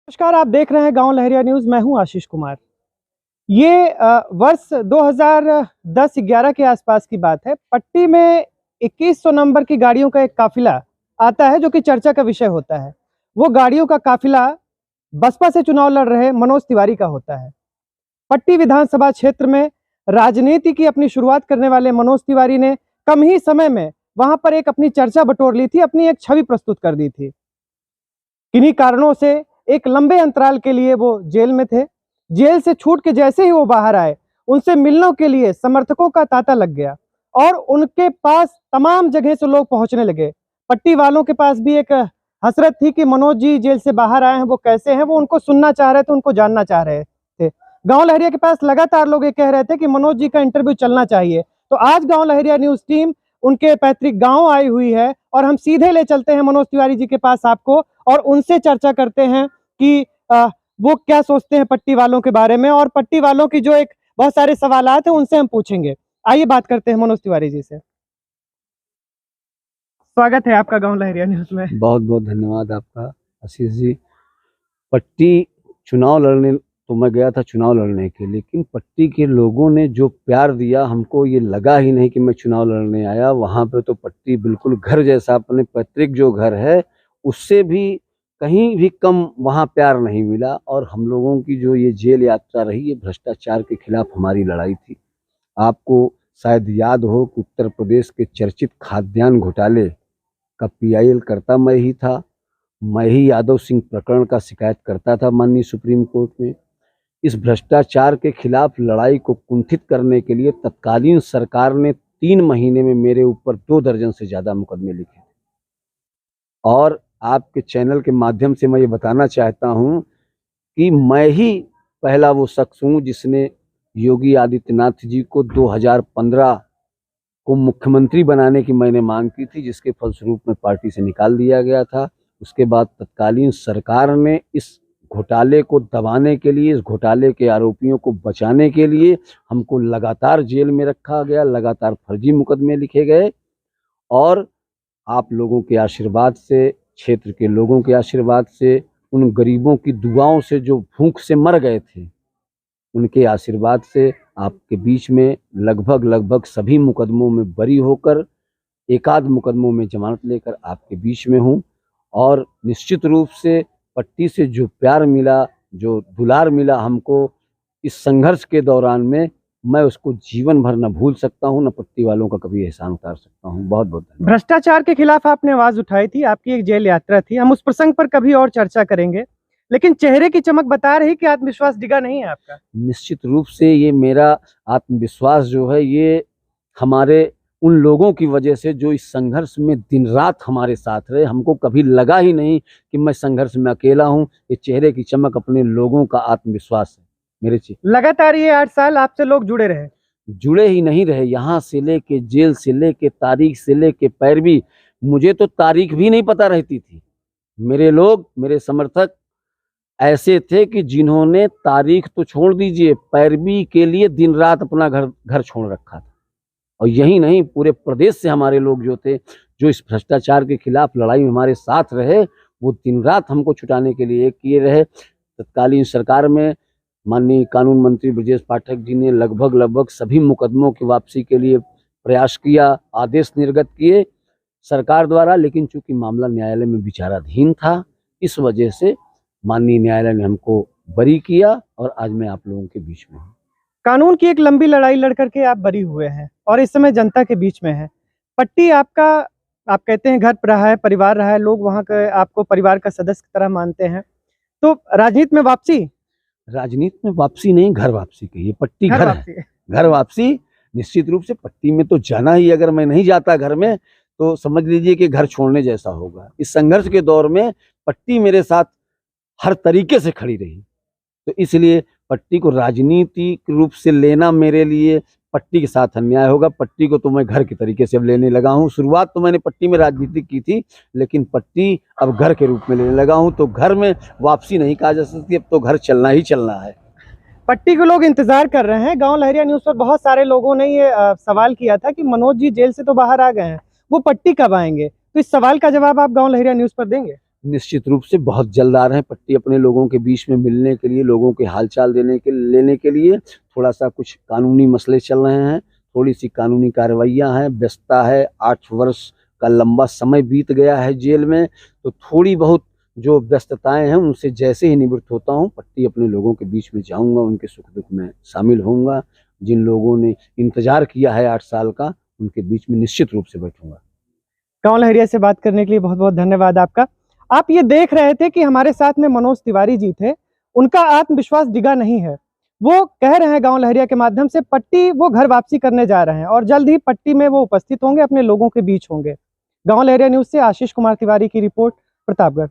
नमस्कार, आप देख रहे हैं गांव लहरिया न्यूज़। मैं हूं आशीष कुमार। ये वर्ष 2010-11 के आसपास की बात है। पट्टी में 2100 नंबर की गाड़ियों का एक काफिला आता है जो कि चर्चा का विषय होता है। वो गाड़ियों का काफिला बसपा से चुनाव लड़ रहे मनोज तिवारी का होता है। पट्टी विधानसभा क्षेत्र में राजनीति की अपनी शुरुआत करने वाले मनोज तिवारी ने कम ही समय में वहां पर एक अपनी चर्चा बटोर ली थी, अपनी एक छवि प्रस्तुत कर दी थी। किन्हीं कारणों से एक लंबे अंतराल के लिए वो जेल में थे। जेल से छूट के जैसे ही वो बाहर आए, उनसे मिलने के लिए समर्थकों का तांता लग गया और उनके पास तमाम जगह से लोग पहुंचने लगे। पट्टी वालों के पास भी एक हसरत थी कि मनोज जी जेल से बाहर आए हैं, वो कैसे हैं, वो उनको सुनना चाह रहे थे, उनको जानना चाह रहे थे। गांव लहरिया के पास लगातार लोग ये कह रहे थे कि मनोज जी का इंटरव्यू चलना चाहिए। तो आज गांव लहरिया न्यूज टीम उनके पैतृक गांव आई हुई है और हम सीधे ले चलते हैं मनोज तिवारी जी के पास आपको, और उनसे चर्चा करते हैं कि वो क्या सोचते हैं पट्टी वालों के बारे में, और पट्टी वालों की जो एक बहुत सारे सवालात हैं उनसे हम पूछेंगे। आइए बात करते हैं मनोज तिवारी जी से। स्वागत है आपका गांव लहरिया न्यूज में। बहुत बहुत धन्यवाद आपका आशीष जी। पट्टी चुनाव लड़ने तो मैं गया था चुनाव लड़ने के, लेकिन पट्टी के लोगों ने जो प्यार दिया हमको, ये लगा ही नहीं कि मैं चुनाव लड़ने आया। वहाँ पे तो पट्टी बिल्कुल घर जैसा, अपने पैतृक जो घर है उससे भी कहीं भी कम वहाँ प्यार नहीं मिला। और हम लोगों की जो ये जेल यात्रा रही, ये भ्रष्टाचार के खिलाफ हमारी लड़ाई थी। आपको शायद याद हो कि उत्तर प्रदेश के चर्चित खाद्यान्न घोटाले का PIL करता मैं ही था। मैं ही यादव सिंह प्रकरण का शिकायत करता था माननीय सुप्रीम कोर्ट में। इस भ्रष्टाचार के खिलाफ लड़ाई को कुंठित करने के लिए तत्कालीन सरकार ने 3 महीने में मेरे ऊपर 2 दर्जन से ज़्यादा मुकदमे लिखे। और आपके चैनल के माध्यम से मैं ये बताना चाहता हूँ कि मैं ही पहला वो शख्स हूँ जिसने योगी आदित्यनाथ जी को 2015 को मुख्यमंत्री बनाने की मैंने मांग की थी, जिसके फलस्वरूप में पार्टी से निकाल दिया गया था। उसके बाद तत्कालीन सरकार ने इस घोटाले को दबाने के लिए, इस घोटाले के आरोपियों को बचाने के लिए हमको लगातार जेल में रखा गया, लगातार फर्जी मुकदमे लिखे गए। और आप लोगों के आशीर्वाद से, क्षेत्र के लोगों के आशीर्वाद से, उन गरीबों की दुआओं से जो भूख से मर गए थे, उनके आशीर्वाद से आपके बीच में लगभग सभी मुकदमों में बरी होकर, एकाध मुकदमों में जमानत लेकर आपके बीच में हूँ। और निश्चित रूप से पट्टी से जो प्यार मिला, जो दुलार मिला हमको इस संघर्ष के दौरान में, मैं उसको जीवन भर न भूल सकता हूँ, न पट्टी वालों का कभी एहसान उतार सकता हूँ। बहुत बहुत धन्यवाद। भ्रष्टाचार के खिलाफ आपने आवाज उठाई थी, आपकी एक जेल यात्रा थी, हम उस प्रसंग पर कभी और चर्चा करेंगे, लेकिन चेहरे की चमक बता रही कि आत्मविश्वास डिगा नहीं है आपका। निश्चित रूप से ये मेरा आत्मविश्वास जो है, ये हमारे उन लोगों की वजह से जो इस संघर्ष में दिन रात हमारे साथ रहे। हमको कभी लगा ही नहीं कि मैं संघर्ष में अकेला हूँ। ये चेहरे की चमक अपने लोगों का आत्मविश्वास है मेरे चेहरे। लगातार ये 8 साल आपसे लोग जुड़े रहे? जुड़े ही नहीं रहे, यहाँ से लेके, जेल से लेके, तारीख से लेके पैरवी। मुझे तो तारीख भी नहीं पता रहती थी। मेरे लोग, मेरे समर्थक ऐसे थे कि जिन्होंने तारीख तो छोड़ दीजिए, पैरवी के लिए दिन रात अपना घर छोड़ रखा था। और यही नहीं, पूरे प्रदेश से हमारे लोग जो थे, जो इस भ्रष्टाचार के खिलाफ लड़ाई में हमारे साथ रहे, वो दिन रात हमको छुटाने के लिए एक किए रहे। तत्कालीन सरकार में माननीय कानून मंत्री ब्रजेश पाठक जी ने लगभग सभी मुकदमों की वापसी के लिए प्रयास किया, आदेश निर्गत किए सरकार द्वारा, लेकिन चूंकि मामला न्यायालय में विचाराधीन था, इस वजह से माननीय न्यायालय ने हमको बरी किया और आज मैं आप लोगों के बीच में हूँ। कानून की एक लंबी लड़ाई लड़ करके आप बरी हुए हैं और इस समय जनता के बीच में है। पट्टी आपका, आप कहते हैं, घर रहा है, परिवार रहा है, लोग वहाँ के आपको परिवार का सदस्य की तरह मानते हैं। तो राजनीति में वापसी? राजनीति में वापसी नहीं, घर वापसी कहिए। पट्टी घर है, घर वापसी निश्चित रूप से। पट्टी में तो जाना ही, अगर मैं नहीं जाता घर में तो समझ लीजिए कि घर छोड़ने जैसा होगा। इस संघर्ष के दौर में पट्टी मेरे साथ हर तरीके से खड़ी रही, तो इसलिए पट्टी को राजनीतिक रूप से लेना मेरे लिए पट्टी के साथ अन्याय होगा। पट्टी को तो मैं घर के तरीके से अब लेने लगा हूँ। शुरुआत तो मैंने पट्टी में राजनीति की थी, लेकिन पट्टी अब घर के रूप में लेने लगा हूँ। तो घर में वापसी नहीं कहा जा सकती, अब तो घर चलना ही चलना है। पट्टी के लोग इंतजार कर रहे हैं। गांव लहरिया न्यूज पर बहुत सारे लोगों ने ये सवाल किया था कि मनोज जी जेल से तो बाहर आ गए हैं, वो पट्टी कब आएंगे? तो इस सवाल का जवाब आप गांव लहरिया न्यूज पर देंगे? निश्चित रूप से बहुत जल्द आ रहे हैं पट्टी अपने लोगों के बीच में मिलने के लिए, लोगों के हालचाल लेने के लिए। थोड़ा सा कुछ कानूनी मसले चल रहे हैं, थोड़ी सी कानूनी कार्रवाइयाँ हैं, व्यस्तता है, 8 वर्ष का लंबा समय बीत गया है जेल में, तो थोड़ी बहुत जो व्यस्तताएं हैं उनसे जैसे ही निवृत्त होता हूँ, पट्टी अपने लोगों के बीच में जाऊँगा, उनके सुख दुख में शामिल होऊंगा। जिन लोगों ने इंतजार किया है 8 साल का, उनके बीच में निश्चित रूप से बैठूंगा। कंवर लहरिया से बात करने के लिए बहुत बहुत धन्यवाद आपका। आप ये देख रहे थे कि हमारे साथ में मनोज तिवारी जी थे, उनका आत्मविश्वास डिगा नहीं है। वो कह रहे हैं गांव लहरिया के माध्यम से पट्टी वो घर वापसी करने जा रहे हैं और जल्द ही पट्टी में वो उपस्थित होंगे, अपने लोगों के बीच होंगे। गांव लहरिया न्यूज से आशीष कुमार तिवारी की रिपोर्ट, प्रतापगढ़।